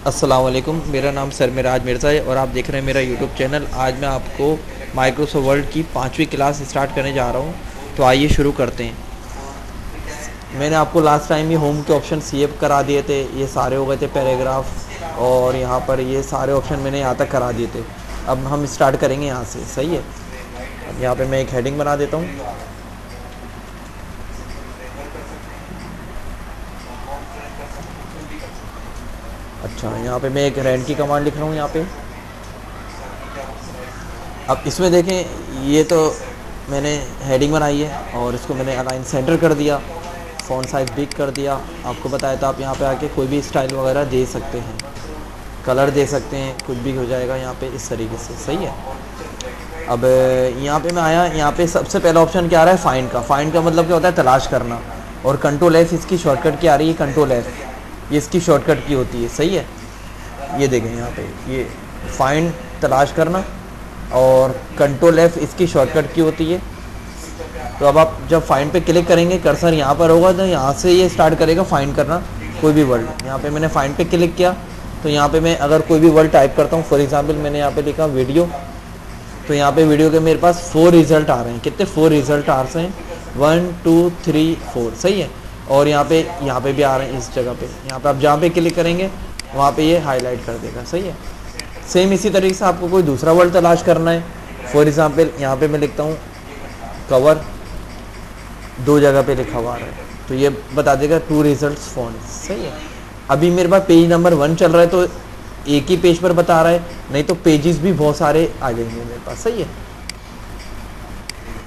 अस्सलाम वालेकुम, मेरा नाम सरमिराज मिर्ज़ा है और आप देख रहे हैं मेरा यूट्यूब चैनल। आज मैं आपको माइक्रोसॉफ्ट वर्ड की 5वीं क्लास स्टार्ट करने जा रहा हूं, तो आइए शुरू करते हैं। मैंने आपको लास्ट टाइम ही होम के ऑप्शन सेव करा दिए थे, ये सारे हो गए थे पैराग्राफ, और यहाँ पर ये सारे ऑप्शन मैंने यहाँ तक करा दिए थे। अब हम स्टार्ट करेंगे यहाँ से, सही है। अब यहाँ पर मैं एक हेडिंग बना देता हूँ। अच्छा, यहाँ पे मैं एक रैंड की कमांड लिख रहा हूँ यहाँ पे। अब इसमें देखें, ये तो मैंने हेडिंग बनाई है और इसको मैंने अलाइन सेंटर कर दिया, फ़ॉन्ट साइज बिग कर दिया। आपको बताया था आप यहाँ पे आके कोई भी स्टाइल वगैरह दे सकते हैं, कलर दे सकते हैं, कुछ भी हो जाएगा यहाँ पे इस तरीके से, सही है। अब यहाँ पे मैं आया, यहाँ पे सबसे पहला ऑप्शन क्या आ रहा है, फाइंड का। फाइंड का मतलब क्या होता है, तलाश करना। और कंट्रोल एफ इसकी शॉर्टकट की आ रही है, कंट्रोल एफ ये इसकी शॉर्टकट की होती है, सही है। ये देखें यहाँ पे, ये फाइंड तलाश करना और कंट्रोल एफ इसकी शॉर्टकट की होती है। तो अब आप जब फाइंड पे क्लिक करेंगे, कर्सर यहाँ पर होगा, तो यहाँ से ये स्टार्ट करेगा फाइंड करना कोई भी वर्ड। यहाँ पे मैंने फाइंड पे क्लिक किया, तो यहाँ पे मैं अगर कोई भी वर्ड टाइप करता हूँ, फॉर एग्जांपल मैंने यहाँ पे लिखा वीडियो, तो यहाँ पे वीडियो के मेरे पास 4 रिजल्ट आ रहे हैं। कितने? 4 रिजल्ट आ रहे हैं, 1 2 3 4, सही है। और यहाँ पे भी आ रहे हैं इस जगह पे। यहाँ पे आप जहाँ पे क्लिक करेंगे वहाँ पे ये हाईलाइट कर देगा, सही है। सेम इसी तरीके से आपको कोई दूसरा वर्ड तलाश करना है, फॉर एग्जांपल यहाँ पे मैं लिखता हूँ कवर, 2 जगह पे लिखा हुआ है, तो ये बता देगा 2 रिजल्ट्स फॉन्ट, सही है। अभी मेरे पास पेज नंबर 1 चल रहा है, तो एक ही पेज पर बता रहा है, नहीं तो पेजेस भी बहुत सारे आ जाएंगे मेरे पास, सही है।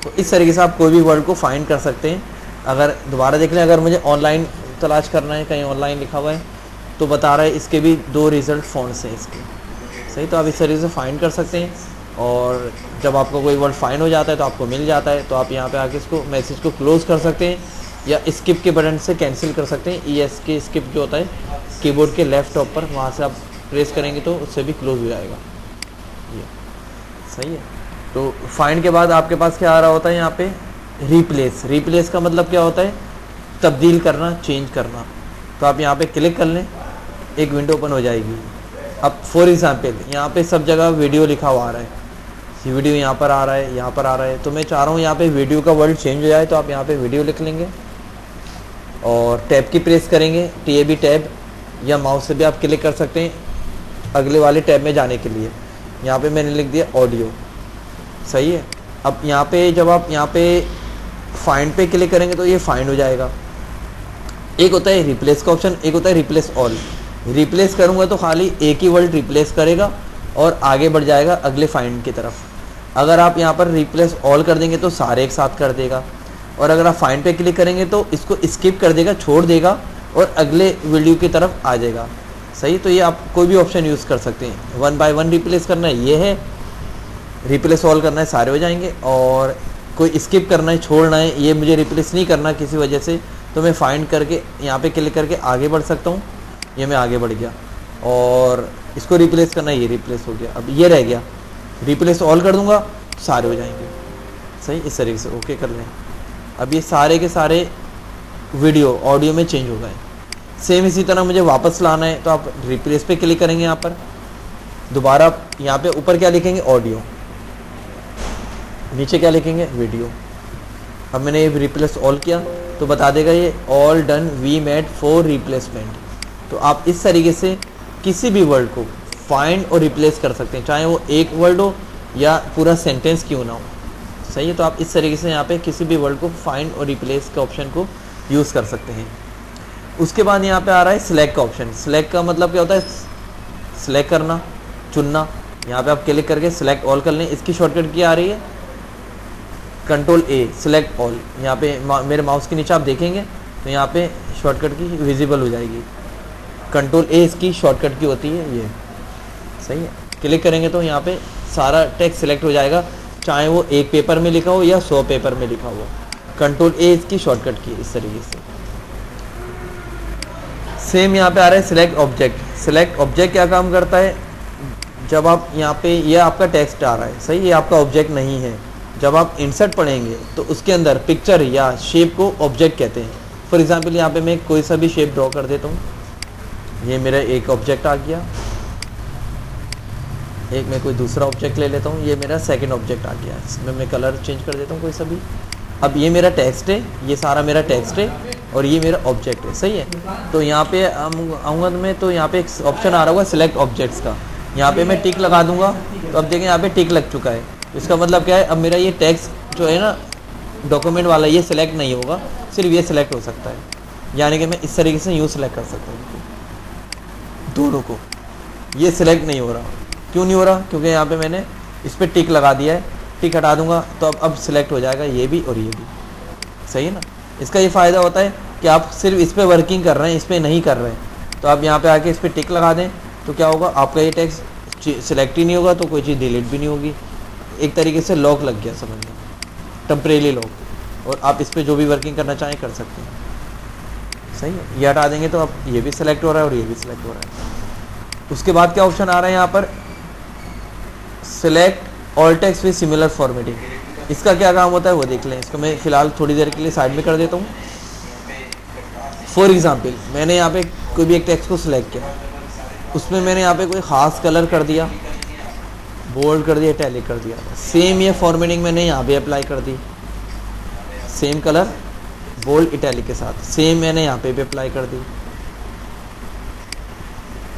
तो इस तरीके से आप कोई भी वर्ड को फाइंड कर सकते हैं। अगर दोबारा देख लें, अगर मुझे ऑनलाइन तलाश करना है, कहीं ऑनलाइन लिखा हुआ है, तो बता रहा है इसके भी 2 रिजल्ट फॉन्ट्स हैं इसके, सही। तो आप इस तरीके से फाइंड कर सकते हैं। और जब आपका कोई वर्ड फाइंड हो जाता है तो आपको मिल जाता है, तो आप यहाँ पे आके इसको मैसेज को क्लोज कर सकते हैं या स्किप के बटन से कैंसिल कर सकते हैं। ES के स्किप जो होता है कीबोर्ड के लेफ्ट टॉप पर, वहाँ से आप प्रेस करेंगे तो उससे भी क्लोज हो जाएगा, ये सही है। तो फाइंड के बाद आपके पास क्या आ रहा होता है यहाँ पे, रिप्लेस। रिप्लेस का मतलब क्या होता है, तब्दील करना, चेंज करना। तो आप यहाँ पे क्लिक कर लें, एक विंडो ओपन हो जाएगी। अब फॉर एग्जांपल यहाँ पे सब जगह वीडियो लिखा हुआ आ रहा है, ये वीडियो यहाँ पर आ रहा है, यहाँ पर आ रहा है, तो मैं चाह रहा हूँ यहाँ पे वीडियो का वर्ड चेंज हो जाए। तो आप यहाँ पे वीडियो लिख लेंगे और टैब की प्रेस करेंगे, TAB टैब, या माउस से भी आप क्लिक कर सकते हैं अगले वाले टैब में जाने के लिए। यहाँ पे मैंने लिख दिया ऑडियो, सही है। अब यहाँ पे जब आप यहाँ पे फाइंड पे क्लिक करेंगे तो ये फाइंड हो जाएगा। एक होता है रिप्लेस का ऑप्शन, एक होता है रिप्लेस ऑल। रिप्लेस करूँगा तो खाली एक ही वर्ड रिप्लेस करेगा और आगे बढ़ जाएगा अगले फाइंड की तरफ। अगर आप यहाँ पर रिप्लेस ऑल कर देंगे तो सारे एक साथ कर देगा, और अगर आप फाइंड पे क्लिक करेंगे तो इसको स्किप कर देगा, छोड़ देगा और अगले वीडियो की तरफ आ जाएगा, सही। तो ये आप कोई भी ऑप्शन यूज़ कर सकते हैं। 1 बाय 1 रिप्लेस करना है, ये है। रिप्लेस ऑल करना है, सारे हो जाएंगे। और कोई स्किप करना है, छोड़ना है, ये मुझे रिप्लेस नहीं करना किसी वजह से, तो मैं फाइंड करके यहाँ पे क्लिक करके आगे बढ़ सकता हूँ। ये मैं आगे बढ़ गया। और इसको रिप्लेस करना है, ये रिप्लेस हो गया। अब ये रह गया, रिप्लेस ऑल कर दूंगा सारे हो जाएंगे, सही। इस तरीके से ओके कर लें। अब ये सारे के सारे वीडियो ऑडियो में चेंज हो गए। सेम इसी तरह मुझे वापस लाना है, तो आप रिप्लेस पे क्लिक करेंगे, यहाँ पर दोबारा यहाँ पे ऊपर क्या लिखेंगे, ऑडियो, नीचे क्या लिखेंगे, वीडियो। अब मैंने ये रिप्लेस ऑल किया तो बता देगा ये all done we made for replacement. तो आप इस तरीके से किसी भी वर्ड को फाइंड और रिप्लेस कर सकते हैं, चाहे वो एक वर्ड हो या पूरा सेंटेंस क्यों ना हो, सही है। तो आप इस तरीके से यहाँ पे किसी भी वर्ड को फाइंड और रिप्लेस के ऑप्शन को यूज़ कर सकते हैं। उसके बाद यहाँ पे आ रहा है सिलेक्ट का ऑप्शन। सिलेक्ट का मतलब क्या होता है, सिलेक्ट करना, चुनना। यहाँ पे आप क्लिक करके सिलेक्ट ऑल कर लें। इसकी शॉर्टकट क्या आ रही है, कंट्रोल A, सिलेक्ट ऑल। यहाँ पे मेरे माउस के नीचे आप देखेंगे तो यहाँ पे शॉर्टकट की विजिबल हो जाएगी। कंट्रोल A इसकी शॉर्टकट की होती है, ये सही है। क्लिक करेंगे तो यहाँ पे सारा टेक्स्ट सिलेक्ट हो जाएगा, चाहे वो एक पेपर में लिखा हो या 100 पेपर में लिखा हो। कंट्रोल A इसकी शॉर्टकट की, इस तरीके से। सेम यहाँ पे आ रहा है सिलेक्ट ऑब्जेक्ट। सिलेक्ट ऑब्जेक्ट क्या काम करता है, जब आप यहाँ पे ये आपका टेक्स्ट आ रहा है, सही, ये आपका ऑब्जेक्ट नहीं है। जब आप इंसर्ट पढ़ेंगे तो उसके अंदर पिक्चर या शेप को ऑब्जेक्ट कहते हैं। फॉर एग्जांपल यहाँ पे मैं कोई सा भी शेप ड्रॉ कर देता हूँ, ये मेरा एक ऑब्जेक्ट आ गया, एक मैं कोई दूसरा ऑब्जेक्ट ले लेता हूँ, ये मेरा सेकंड ऑब्जेक्ट आ गया, इसमें मैं कलर चेंज कर देता हूँ कोई सा भी। अब ये मेरा टेक्स्ट है, ये सारा मेरा टेक्स्ट है और ये मेरा ऑब्जेक्ट है, सही है। तो यहाँ पे आऊँगा मैं, तो यहाँ पे एक ऑप्शन आ रहा होगा सिलेक्ट ऑब्जेक्ट्स का, यहाँ पे मैं टिक लगा दूंगा। तो अब देखें यहाँ पे टिक लग चुका है, इसका मतलब क्या है, अब मेरा ये टेक्स्ट जो है ना डॉक्यूमेंट वाला, ये सिलेक्ट नहीं होगा, सिर्फ ये सिलेक्ट हो सकता है। यानी कि मैं इस तरीके से यूँ सिलेक्ट कर सकता हूँ दोनों को, ये सिलेक्ट नहीं हो रहा। क्यों नहीं हो रहा? क्योंकि यहाँ पे मैंने इस पर टिक लगा दिया है। टिक हटा दूंगा तो अब सिलेक्ट हो जाएगा ये भी और ये भी, सही है ना। इसका ये फ़ायदा होता है कि आप सिर्फ इस पर वर्किंग कर रहे हैं, इस पर नहीं कर रहे हैं। तो आप यहाँ पे आके इस पर टिक लगा दें तो क्या होगा, आपका ये टेक्स्ट सिलेक्ट ही नहीं होगा, तो कोई चीज़ डिलीट भी नहीं होगी। एक तरीके से लॉक लग गया, समझ लो, टेम्परेरी लॉक, और आप इस पर जो भी वर्किंग करना चाहें कर सकते हैं, सही है। ये हटा देंगे तो अब ये भी सिलेक्ट हो रहा है और ये भी सिलेक्ट हो रहा है। उसके बाद क्या ऑप्शन आ रहा है यहाँ पर, select all text with similar formatting. इसका क्या काम होता है वो देख लें। इसको मैं फ़िलहाल थोड़ी देर के लिए साइड में कर देता हूँ। फॉर एग्ज़ाम्पल मैंने यहाँ पे कोई भी एक टेक्स्ट को सिलेक्ट किया, उसमें मैंने यहाँ पे कोई ख़ास कलर कर दिया, बोल्ड कर दिया, इटैलिक कर दिया। सेम ये फॉर्मेटिंग मैंने यहाँ पे अप्लाई कर दी, सेम कलर बोल्ड इटैलिक के साथ, सेम मैंने यहाँ पे भी अप्लाई कर दी।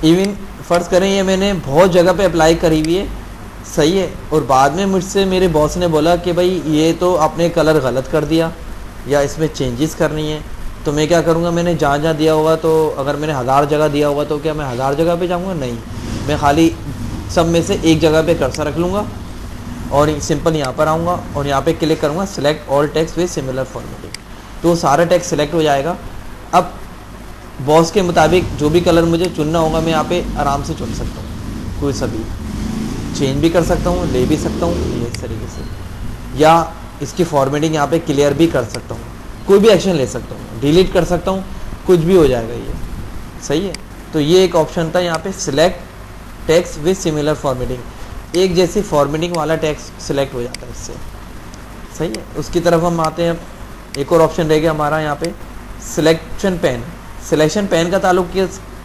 इवन फ़र्ज़ करें ये मैंने बहुत जगह पे अप्लाई करी हुई है, सही है, और बाद में मुझसे मेरे बॉस ने बोला कि भाई ये तो आपने कलर गलत कर दिया या इसमें चेंजेस करनी है। तो मैं क्या करूँगा, मैंने जहाँ जहाँ दिया होगा, तो अगर मैंने 1000 जगह दिया होगा तो क्या मैं 1000 जगह पे जाऊँगा? नहीं, मैं खाली सब में से एक जगह पे कर्सर रख लूँगा और सिंपल यहाँ पर आऊँगा और यहाँ पे क्लिक करूँगा select all text with similar formatting, तो सारा टेक्स्ट सिलेक्ट हो जाएगा। अब बॉस के मुताबिक जो भी कलर मुझे चुनना होगा मैं यहाँ पे आराम से चुन सकता हूँ, कोई सा भी चेंज भी कर सकता हूँ, ले भी सकता हूँ ये इस तरीके से, या इसकी फॉर्मेटिंग यहाँ पे क्लियर भी कर सकता हूँ, कोई भी एक्शन ले सकता हूँ, डिलीट कर सकता हूँ, कुछ भी हो जाएगा ये, सही है। तो ये एक ऑप्शन था यहाँ पे select text with similar formatting, एक जैसी फॉर्मेटिंग वाला टेक्स्ट सिलेक्ट हो जाता है इससे, सही है। उसकी तरफ हम आते हैं। एक और ऑप्शन रह गया हमारा यहाँ पे सिलेक्शन पेन। सिलेक्शन पेन का ताल्लुक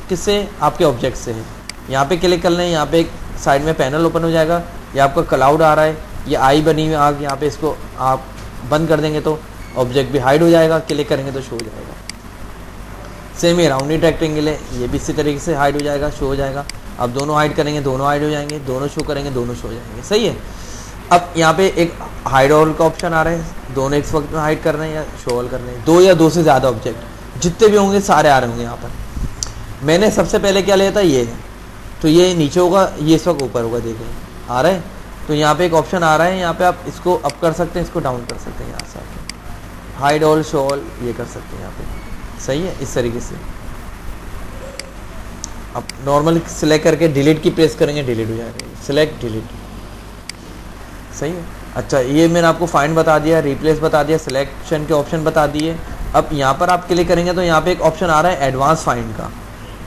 किससे? आपके ऑब्जेक्ट से है। यहाँ पे क्लिक कर लें, यहाँ पे एक साइड में पैनल ओपन हो जाएगा, ये आपका क्लाउड आ रहा है, ये आई बनी हुई आग, यहाँ पे इसको आप बंद कर देंगे तो ऑब्जेक्ट भी हाइड हो जाएगा, क्लिक करेंगे तो शो हो जाएगा। सेम ये राउंडेड रेक्टेंगल है, ये भी इसी तरीके से हाइड हो जाएगा, शो हो जाएगा। अब दोनों हाइड करेंगे, दोनों हाइड हो जाएंगे, दोनों शो करेंगे, दोनों शो हो जाएंगे, सही है। अब यहाँ पे एक हाइड ऑल का ऑप्शन आ रहा है, दोनों एक वक्त में हाइड कर रहे हैं या शो ऑल कर रहे हैं, 2 या 2 से ज़्यादा ऑब्जेक्ट जितने भी होंगे सारे आ रहे होंगे यहाँ पर। मैंने सबसे पहले क्या लिया था, ये है, तो ये नीचे होगा, ये इस वक्त ऊपर होगा, देखें आ रहा है। तो यहाँ पे एक ऑप्शन आ रहा है, यहाँ पे आप इसको अप कर सकते हैं, इसको डाउन कर सकते हैं, यहाँ से आके हाइड ऑल शो ऑल ये कर सकते हैं यहाँ पे, सही है। इस तरीके से आप नॉर्मल सिलेक्ट करके डिलीट की प्रेस करेंगे, डिलीट हो जाएगा, सिलेक्ट डिलीट, सही है। अच्छा, ये मैंने आपको फाइंड बता दिया, रिप्लेस बता दिया, सिलेक्शन के ऑप्शन बता दिए। अब यहाँ पर आप क्लिक करेंगे तो यहाँ पे एक ऑप्शन आ रहा है एडवांस फाइंड का।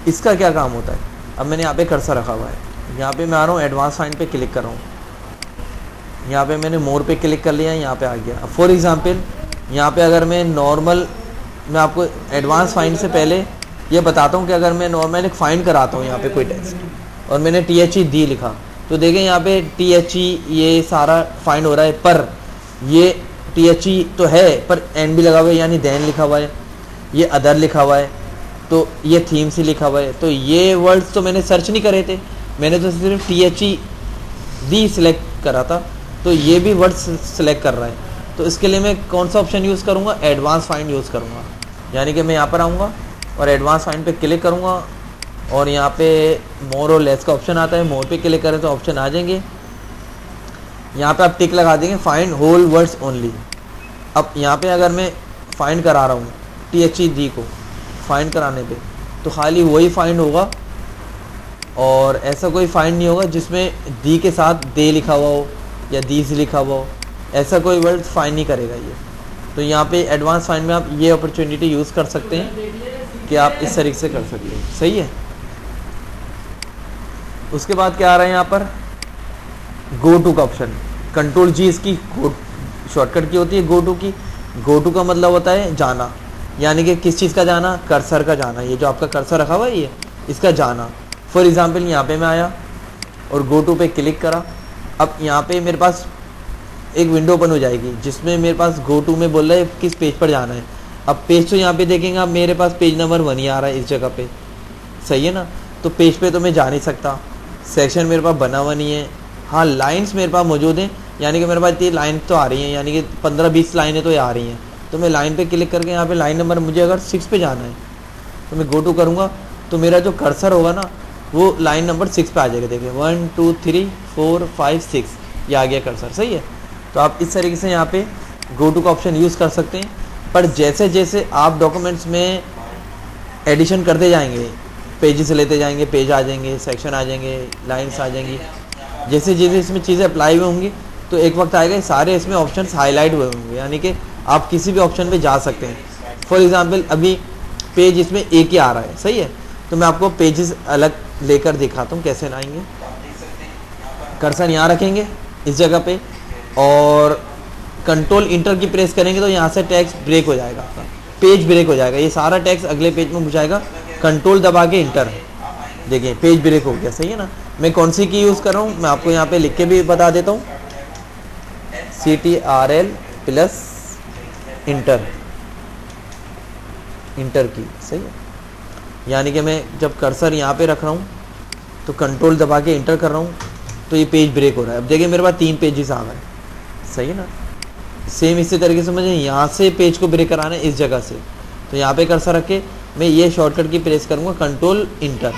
इसका क्या काम होता है, अब मैंने यहाँ पे कर्सर रखा हुआ है, यहाँ पे मैं आ रहा हूँ एडवांस फाइंड पे क्लिक कर रहा हूँ, यहाँ पे मैंने मोर पे क्लिक कर लिया, यहाँ पे आ गया। फॉर एग्जांपल यहाँ पे अगर मैं नॉर्मल, मैं आपको एडवांस फाइंड से पहले ये बताता हूँ कि अगर मैं नॉर्मल एक फाइंड कराता हूँ यहाँ पे कोई टेक्स्ट और मैंने THE लिखा, तो देखें यहाँ पे THE ये सारा फाइंड हो रहा है, पर ये THE तो है पर एन भी लगा हुआ है, यानी देन लिखा हुआ है, ये अदर लिखा हुआ है, तो ये थीम से लिखा हुआ है। तो ये वर्ड्स तो मैंने सर्च नहीं करे थे, मैंने तो सिर्फ THE सिलेक्ट करा था, तो ये भी वर्ड्स सिलेक्ट कर रहा है। तो इसके लिए मैं कौन सा ऑप्शन यूज़ करूँगा, एडवांस फाइंड यूज़ करूँगा। यानी कि मैं यहाँ पर आऊँगा और एडवांस फाइंड पे क्लिक करूँगा और यहाँ पे मोर और लेस का ऑप्शन आता है, मोर पे क्लिक करें तो ऑप्शन आ जाएंगे। यहाँ पे आप टिक लगा देंगे फाइंड होल वर्ड्स ओनली। अब यहाँ पे अगर मैं फाइंड करा रहा हूँ THE को फाइंड कराने पे, तो खाली वही फाइंड होगा और ऐसा कोई फाइंड नहीं होगा जिसमें दी के साथ दे लिखा हुआ हो या दीज लिखा हुआ हो, ऐसा कोई वर्ड फाइंड नहीं करेगा ये। तो यहाँ पे एडवांस फाइंड में आप ये अपॉर्चुनिटी यूज़ कर सकते हैं कि आप इस तरीके से कर सकते हैं, सही है। उसके बाद क्या आ रहा है यहाँ पर, गो टू का ऑप्शन। कंट्रोल G इसकी शॉर्टकट की होती है गो टू की। गो टू का मतलब होता है जाना, यानी कि किस चीज़ का जाना, कर्सर का जाना। ये जो आपका कर्सर रखा हुआ है ये इसका जाना। फॉर एग्ज़ाम्पल यहाँ पे मैं आया और गो टू पे क्लिक करा। अब यहाँ पे मेरे पास एक विंडो ओपन हो जाएगी जिसमें मेरे पास गो टू में बोल रहा है किस पेज पर जाना है। अब पेज तो यहाँ पे देखेंगे आप, मेरे पास पेज नंबर 1 ही आ रहा है इस जगह पे, सही है ना। तो पेज पे तो मैं जा नहीं सकता, सेक्शन मेरे पास बना हुआ नहीं है। हाँ, लाइन्स मेरे पास मौजूद हैं, यानी कि मेरे पास इतनी लाइन तो आ रही हैं, यानी कि 15-20 लाइनें तो आ रही हैं। तो मैं लाइन पे क्लिक करके यहाँ पे लाइन नंबर मुझे अगर 6 पे जाना है तो मैं गो टू करूँगा तो मेरा जो कर्सर होगा ना वो लाइन नंबर 6 पे आ जाएगा। देखिए 1 2 3 4 5 6 ये आ गया कर्सर, सही है। तो आप इस तरीके से यहाँ पे गो टू का ऑप्शन यूज़ कर सकते हैं। पर जैसे जैसे आप डॉक्यूमेंट्स में एडिशन करते जाएंगे, पेजेस लेते जाएंगे, पेज आ जाएंगे, सेक्शन आ जाएंगे, लाइन्स आ जाएंगी, जैसे जैसे इसमें चीज़ें अप्लाई हुई होंगी तो एक वक्त आएगा सारे इसमें ऑप्शंस हाईलाइट हुए होंगे, यानी कि आप किसी भी ऑप्शन पे जा सकते हैं। फॉर एग्जांपल अभी पेज इसमें एक ही आ रहा है, सही है। तो मैं आपको पेजेस अलग लेकर दिखाता हूँ कैसे आएंगे। कर्सर यहाँ रखेंगे इस जगह पे और कंट्रोल इंटर की प्रेस करेंगे तो यहाँ से टेक्स्ट ब्रेक हो जाएगा, आपका पेज ब्रेक हो जाएगा। ये सारा टेक्स्ट अगले पेज में घुसाएगा। कंट्रोल दबा के इंटर, देखिए पेज ब्रेक हो गया, सही है ना। मैं कौन सी की यूज़ कर रहा हूँ मैं आपको यहाँ पे लिख के भी बता देता हूँ, CTRL प्लस इंटर, इंटर की, सही है। यानी कि मैं जब कर्सर यहाँ पे रख रहा हूँ तो कंट्रोल दबा के इंटर कर रहा हूँ तो ये पेज ब्रेक हो रहा है। अब देखिए मेरे पास 3 पेजेस आ गए, सही है ना। सेम इसी तरीके से मुझे यहाँ से पेज को ब्रेक कराना है इस जगह से, तो यहाँ पे कर्सर रख के मैं ये शॉर्टकट की प्रेस करूँगा, कंट्रोल इंटर,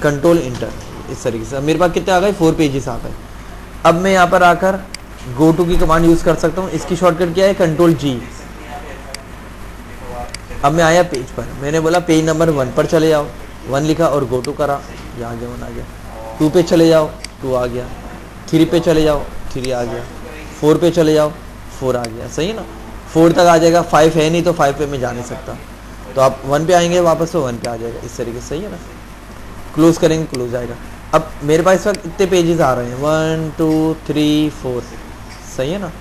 कंट्रोल इंटर, इस तरीके से। अब मेरे पास कितने आ गए, 4 पेजेस आ गए। अब मैं यहाँ पर आकर गो टू की कमांड यूज़ कर सकता हूँ। इसकी शॉर्टकट क्या है, कंट्रोल G। अब मैं आया पेज पर, मैंने बोला पेज नंबर 1 पर चले जाओ, 1 लिखा और गो टू करा, ये आ गया 1 आ गया। 2 पे चले जाओ, 2 आ गया। 3 पे चले जाओ, 3 आ गया। 4 पे चले जाओ, 4 आ गया, सही है ना। 4 तक आ जाएगा, 5 है नहीं तो 5 पे मैं जा नहीं सकता, तो आप 1 पे आएंगे वापस तो 1 पे आ जाएगा, इस तरीके से, सही है ना। क्लोज करेंगे, क्लोज आएगा। अब मेरे पास इस वक्त इतने पेजेस आ रहे हैं, 1 2 3 4, सही है ना।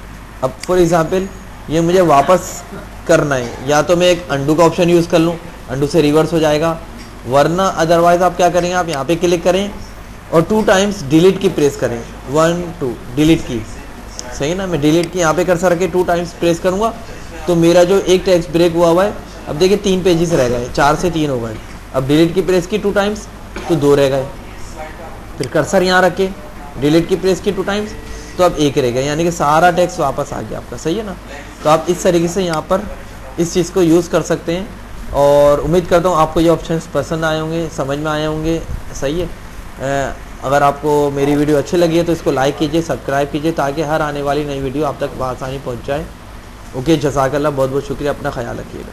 अब फॉर एग्जांपल ये मुझे वापस करना है, या तो मैं एक अंडू का ऑप्शन यूज़ कर लूँ, अंडू से रिवर्स हो जाएगा, वरना अदरवाइज आप क्या करेंगे, आप यहाँ पे क्लिक करें और 2 टाइम्स डिलीट की प्रेस करें, 1 2 डिलीट की, सही है ना। मैं डिलीट की यहाँ पे कर्सर रख के 2 टाइम्स प्रेस करूँगा तो मेरा जो एक टेक्स्ट ब्रेक हुआ है, अब देखिए 3 पेजेस रह गए, 4 से 3 हो गए। अब डिलीट की प्रेस की 2 टाइम्स तो 2 रह गए, फिर कर्सर यहाँ रख के डिलीट की प्रेस की 2 टाइम्स तो अब 1 रह गया, यानी कि सारा टेक्स्ट वापस आ गया आपका, सही है ना। तो आप इस तरीके से यहाँ पर इस चीज़ को यूज़ कर सकते हैं और उम्मीद करता हूँ आपको ये ऑप्शंस पसंद आए होंगे, समझ में आए होंगे, सही है। अगर आपको मेरी वीडियो अच्छी लगी है तो इसको लाइक कीजिए, सब्सक्राइब कीजिए ताकि हर आने वाली नई वीडियो आप तक आसानी पहुँच जाए। ओके, जज़ाकल्लाह, बहुत बहुत शुक्रिया, अपना ख्याल रखिएगा।